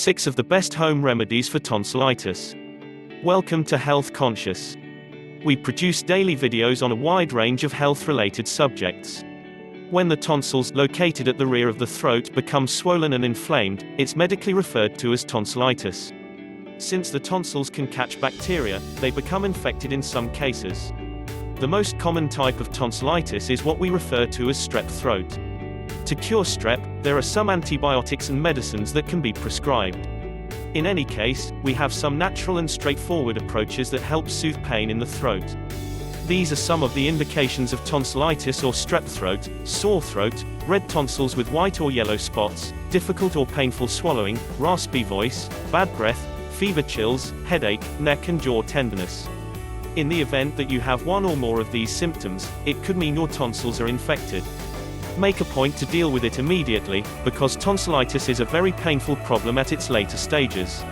6 of the best home remedies for tonsillitis. Welcome to Health Conscious. We produce daily videos on a wide range of health-related subjects. When the tonsils, located at the rear of the throat, become swollen and inflamed, it's medically referred to as tonsillitis. Since the tonsils can catch bacteria, they become infected in some cases. The most common type of tonsillitis is what we refer to as strep throat. To cure strep, there are some antibiotics and medicines that can be prescribed. In any case, we have some natural and straightforward approaches that help soothe pain in the throat. These are some of the indications of tonsillitis or strep throat: sore throat, red tonsils with white or yellow spots, difficult or painful swallowing, raspy voice, bad breath, fever, chills, headache, neck and jaw tenderness. In the event that you have one or more of these symptoms, it could mean your tonsils are infected. Make a point to deal with it immediately, because tonsillitis is a very painful problem at its later stages.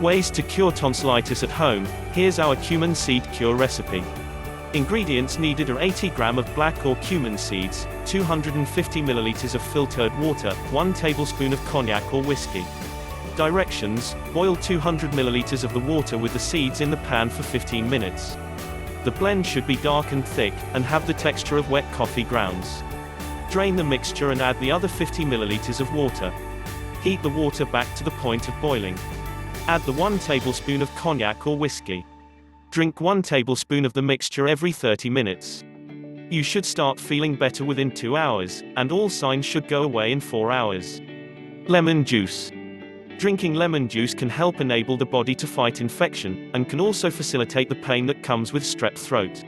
Ways to cure tonsillitis at home. Here's our cumin seed cure recipe. Ingredients needed are 80 grams of black or cumin seeds, 250 milliliters of filtered water, 1 tablespoon of cognac or whiskey. Directions: boil 200 milliliters of the water with the seeds in the pan for 15 minutes. The blend should be dark and thick, and have the texture of wet coffee grounds. Drain the mixture and add the other 50 milliliters of water. Heat the water back to the point of boiling. Add the 1 tablespoon of cognac or whiskey. Drink 1 tablespoon of the mixture every 30 minutes. You should start feeling better within 2 hours, and all signs should go away in 4 hours. Lemon juice. Drinking lemon juice can help enable the body to fight infection, and can also facilitate the pain that comes with strep throat.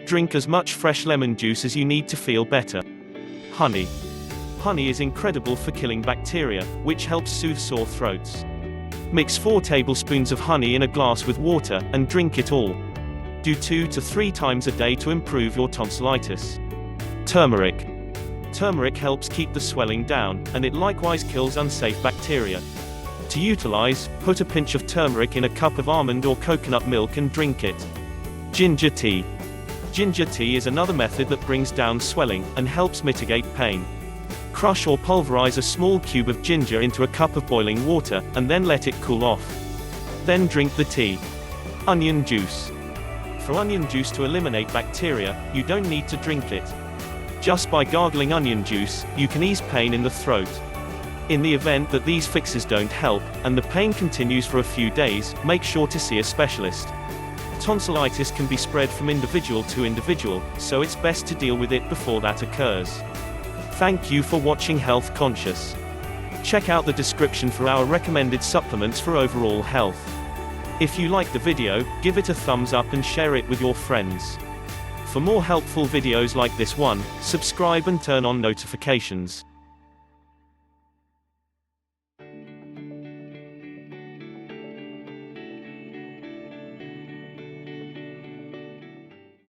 Drink as much fresh lemon juice as you need to feel better. Honey. Honey is incredible for killing bacteria, which helps soothe sore throats. Mix 4 tablespoons of honey in a glass with water, and drink it all. Do 2 to 3 times a day to improve your tonsillitis. Turmeric. Turmeric helps keep the swelling down, and it likewise kills unsafe bacteria. To utilize, put a pinch of turmeric in a cup of almond or coconut milk and drink it. Ginger tea. Ginger tea is another method that brings down swelling, and helps mitigate pain. Crush or pulverize a small cube of ginger into a cup of boiling water, and then let it cool off. Then drink the tea. Onion juice. For onion juice to eliminate bacteria, you don't need to drink it. Just by gargling onion juice, you can ease pain in the throat. In the event that these fixes don't help, and the pain continues for a few days, make sure to see a specialist. Tonsillitis can be spread from individual to individual, so it's best to deal with it before that occurs. Thank you for watching Health Conscious. Check out the description for our recommended supplements for overall health. If you like the video, give it a thumbs up and share it with your friends. For more helpful videos like this one, subscribe and turn on notifications.